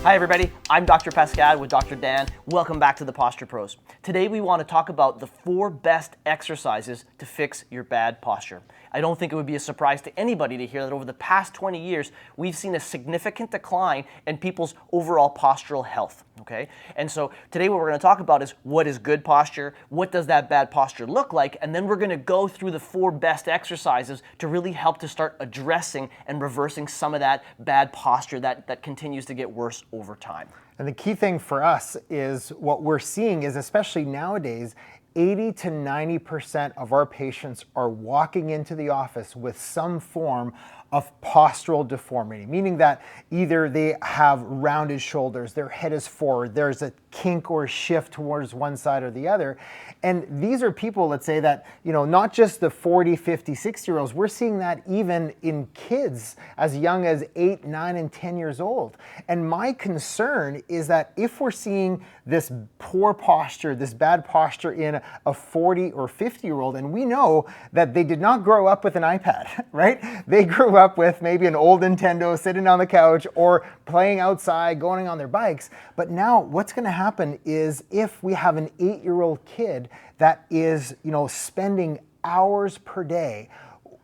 Hi everybody, I'm Dr. Pascal with Dr. Dan. Welcome back to the Posture Pros. Today we want to talk about the 4 best exercises to fix your bad posture. I don't think it would be a surprise to anybody to hear that over the past 20 years, we've seen a significant decline in people's overall postural health, okay? And so today what we're going to talk about is what is good posture, what does that bad posture look like, and then we're going to go through the 4 best exercises to really help to start addressing and reversing some of that bad posture that continues to get worse over time. And the key thing for us is what we're seeing is, especially nowadays, 80 to 90% of our patients are walking into the office with some form of postural deformity, meaning that either they have rounded shoulders, their head is forward, there's a kink or shift towards one side or the other. And these are people, let's say that, not just the 40, 50, 60-year-olds, we're seeing that even in kids as young as 8, 9, and 10 years old. And my concern is that if we're seeing this poor posture, this bad posture in a 40 or 50-year-old, and we know that they did not grow up with an iPad, right? They grew up with maybe an old Nintendo sitting on the couch or playing outside, going on their bikes. But now what's going to happen is if we have an 8-year-old kid that is, spending hours per day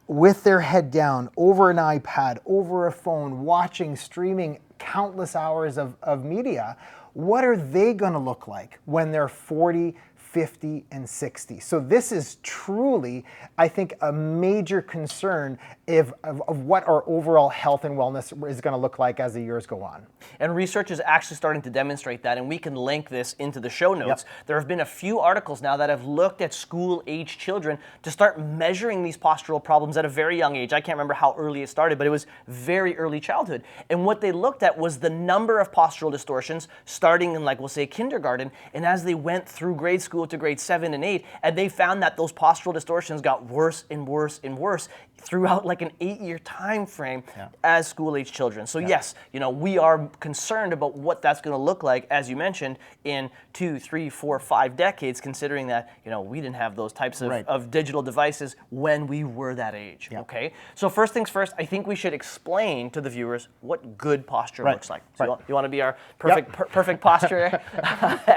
with their head down over an iPad, over a phone, watching, streaming countless hours of media, what are they going to look like when they're 40, 50, and 60? So this is truly, I think, a major concern of what our overall health and wellness is going to look like as the years go on. And research is actually starting to demonstrate that, and we can link this into the show notes. Yep. There have been a few articles now that have looked at school-age children to start measuring these postural problems at a very young age. I can't remember how early it started, but it was very early childhood. And what they looked at was the number of postural distortions starting in, we'll say, kindergarten, and as they went through grade school to grade 7 and 8, and they found that those postural distortions got worse and worse and worse throughout an 8-year time frame as school-age children. So yes, we are concerned about what that's going to look like, as you mentioned, in 2, 3, 4, 5 decades, considering that, we didn't have those types of digital devices when we were that age, okay? So first things first, I think we should explain to the viewers what good posture looks like. So you want to be our perfect posture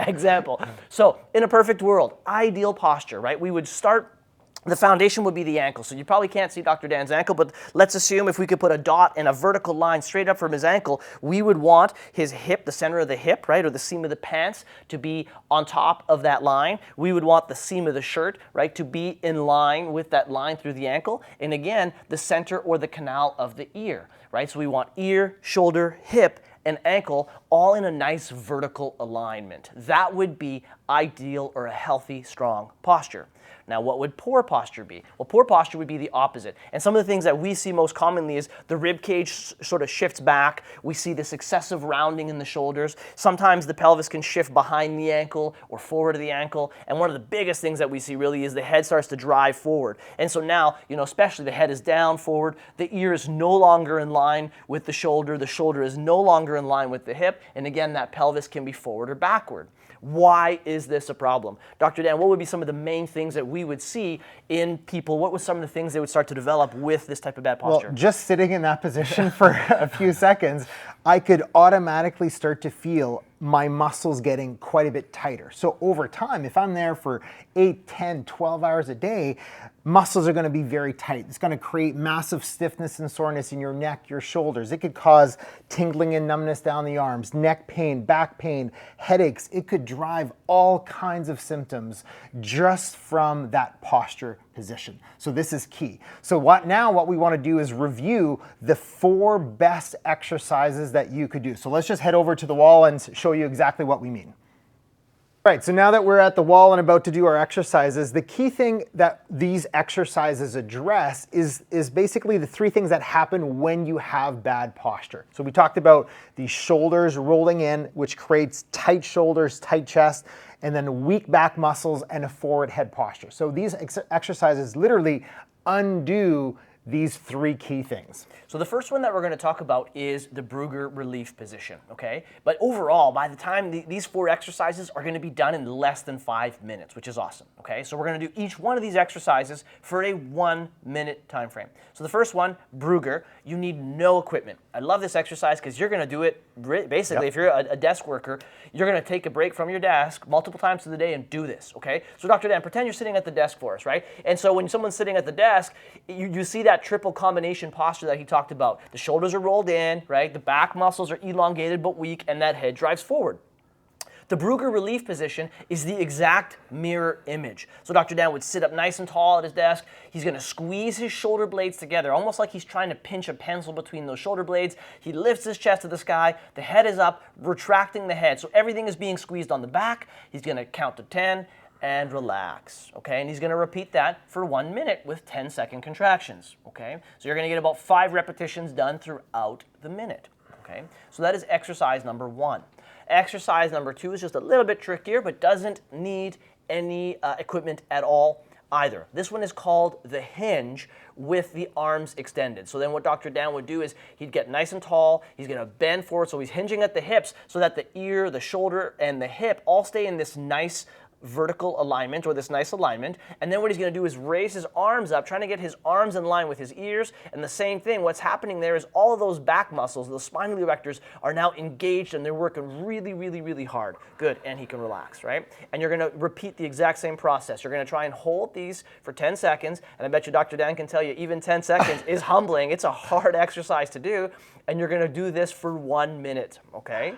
example. So in a perfect world, ideal posture, right? We would start. The foundation would be the ankle. So you probably can't see Dr. Dan's ankle, but let's assume if we could put a dot and a vertical line straight up from his ankle, we would want his hip, the center of the hip, right, or the seam of the pants to be on top of that line. We would want the seam of the shirt, right, to be in line with that line through the ankle. And again, the center or the canal of the ear, right? So we want ear, shoulder, hip, and ankle all in a nice vertical alignment. That would be ideal or a healthy, strong posture. Now, what would poor posture be? Well, poor posture would be the opposite. And some of the things that we see most commonly is the rib cage sort of shifts back. We see this excessive rounding in the shoulders. Sometimes the pelvis can shift behind the ankle or forward of the ankle. And one of the biggest things that we see really is the head starts to drive forward. And so now, especially the head is down forward, the ear is no longer in line with the shoulder is no longer in line with the hip, and again, that pelvis can be forward or backward. Why is this a problem? Dr. Dan, what would be some of the main things that we would see in people? What was some of the things they would start to develop with this type of bad posture? Well, just sitting in that position for a few seconds, I could automatically start to feel my muscles getting quite a bit tighter. So over time, if I'm there for 8, 10, 12 hours a day, muscles are going to be very tight. It's going to create massive stiffness and soreness in your neck, your shoulders. It could cause tingling and numbness down the arms, neck pain, back pain, headaches. It could drive all kinds of symptoms just from that posture position. So this is key. So what we want to do is review the 4 best exercises that you could do. So let's just head over to the wall and show you exactly what we mean. Right, so now that we're at the wall and about to do our exercises, the key thing that these exercises address is basically the 3 things that happen when you have bad posture. So we talked about the shoulders rolling in, which creates tight shoulders, tight chest, and then weak back muscles and a forward head posture. So these exercises literally undo these 3 key things. So the first one that we're going to talk about is the Bruger relief position, okay? But overall, by the time these 4 exercises are going to be done in less than 5 minutes, which is awesome, okay? So we're going to do each one of these exercises for a 1-minute time frame. So the first one, Bruger, you need no equipment. I love this exercise because you're going to do it basically. If you're a desk worker, you're going to take a break from your desk multiple times through the day and do this, okay? So Dr. Dan, pretend you're sitting at the desk for us, right? And so when someone's sitting at the desk, you see that triple combination posture that he talked about. The shoulders are rolled in, right? The back muscles are elongated but weak, and that head drives forward. The Bruger relief position is the exact mirror image. So Dr. Dan would sit up nice and tall at his desk. He's going to squeeze his shoulder blades together, almost like he's trying to pinch a pencil between those shoulder blades. He lifts his chest to the sky. The head is up, retracting the head. So everything is being squeezed on the back. He's going to count to 10 and relax, okay? And he's going to repeat that for 1 minute with 10-second contractions, okay? So you're going to get about 5 repetitions done throughout the minute, okay? So that is exercise number 1. Exercise number 2 is just a little bit trickier, but doesn't need any equipment at all either. This one is called the hinge with the arms extended. So then what Dr. Dan would do is he'd get nice and tall, he's going to bend forward, so he's hinging at the hips so that the ear, the shoulder, and the hip all stay in this nice vertical alignment, or this nice alignment, and then what he's going to do is raise his arms up, trying to get his arms in line with his ears, and the same thing, what's happening there is all of those back muscles, those spinal erectors, are now engaged and they're working really, really, really hard. Good, and he can relax, right? And you're going to repeat the exact same process. You're going to try and hold these for 10 seconds, and I bet you Dr. Dan can tell you even 10 seconds is humbling. It's a hard exercise to do, and you're going to do this for 1 minute, okay?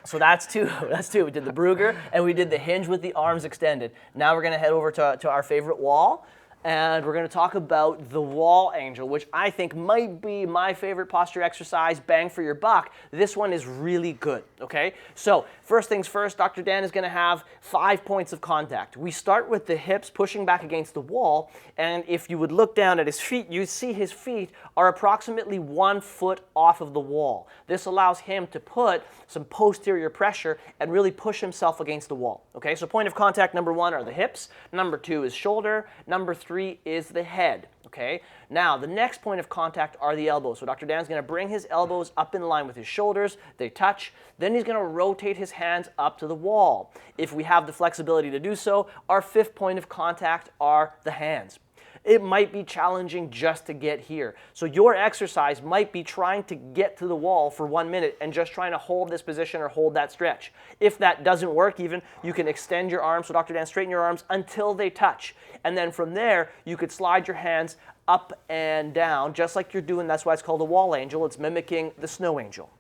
So that's 2. That's 2. We did the Bruger and we did the hinge with the arms extended. Now we're going to head over to our favorite wall, and we're going to talk about the wall angel, which I think might be my favorite posture exercise, bang for your buck. This one is really good, okay? So first things first, Dr. Dan is going to have 5 points of contact. We start with the hips pushing back against the wall, and if you would look down at his feet, you'd see his feet are approximately 1 foot off of the wall. This allows him to put some posterior pressure and really push himself against the wall, okay? So point of contact number 1 are the hips, number 2 is shoulder, number 3 is the head, okay? Now, the next point of contact are the elbows. So Dr. Dan's going to bring his elbows up in line with his shoulders. They touch. Then he's going to rotate his hands up to the wall. If we have the flexibility to do so, our 5th point of contact are the hands. It might be challenging just to get here. So your exercise might be trying to get to the wall for 1 minute and just trying to hold this position or hold that stretch. If that doesn't work even, you can extend your arms. So Dr. Dan, straighten your arms until they touch. And then from there, you could slide your hands up and down, just like you're doing. That's why it's called a wall angel. It's mimicking the snow angel.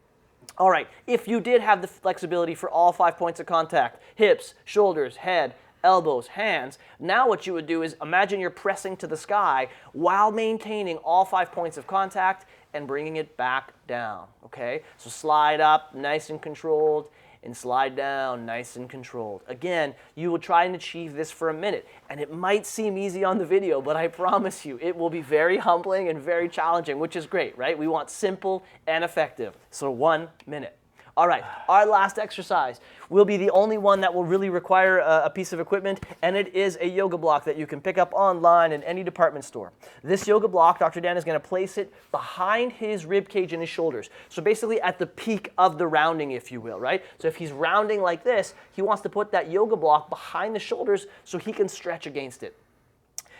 All right, if you did have the flexibility for all 5 points of contact, hips, shoulders, head, elbows, hands, now what you would do is imagine you're pressing to the sky while maintaining all 5 points of contact and bringing it back down, okay? So slide up, nice and controlled, and slide down, nice and controlled. Again, you will try and achieve this for a minute, and it might seem easy on the video, but I promise you, it will be very humbling and very challenging, which is great, right? We want simple and effective, so 1 minute. All right, our last exercise will be the only one that will really require a piece of equipment, and it is a yoga block that you can pick up online in any department store. This yoga block, Dr. Dan is going to place it behind his rib cage and his shoulders. So basically at the peak of the rounding, if you will, right? So if he's rounding like this, he wants to put that yoga block behind the shoulders so he can stretch against it.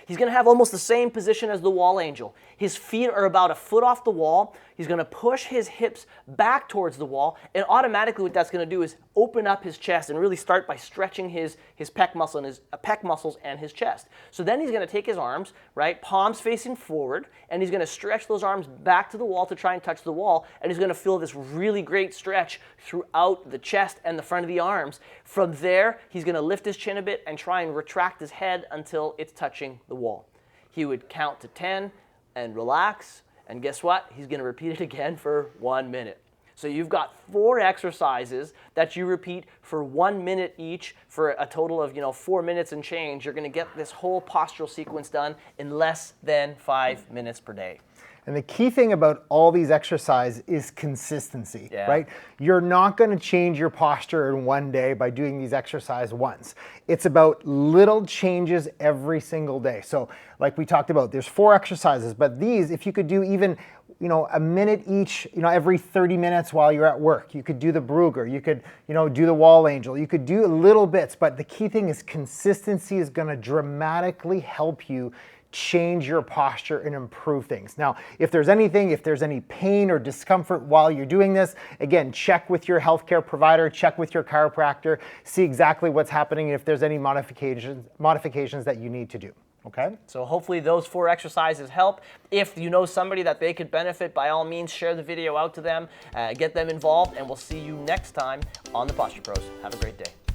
He's going to have almost the same position as the wall angel. His feet are about 1 foot off the wall. He's going to push his hips back towards the wall, and automatically what that's going to do is open up his chest and really start by stretching his pec muscle and his pec muscles and his chest. So then he's going to take his arms, right, palms facing forward, and he's going to stretch those arms back to the wall to try and touch the wall, and he's going to feel this really great stretch throughout the chest and the front of the arms. From there, he's going to lift his chin a bit and try and retract his head until it's touching the wall. He would count to 10 and relax, and guess what? He's going to repeat it again for 1 minute. So you've got 4 exercises that you repeat for 1 minute each for a total of 4 minutes and change. You're going to get this whole postural sequence done in less than 5 minutes per day. And the key thing about all these exercises is consistency, right? You're not going to change your posture in 1 day by doing these exercises once. It's about little changes every single day. So like we talked about, there's 4 exercises, but these, if you could do even a minute each, every 30 minutes while you're at work. You could do the Bruger, you could, do the wall angel, you could do little bits, but the key thing is consistency is going to dramatically help you change your posture and improve things. Now, if there's any pain or discomfort while you're doing this, again, check with your healthcare provider, check with your chiropractor, see exactly what's happening and if there's any modifications that you need to do. Okay? So hopefully those 4 exercises help. If you know somebody that they could benefit, by all means, share the video out to them, get them involved, and we'll see you next time on the Posture Pros. Have a great day.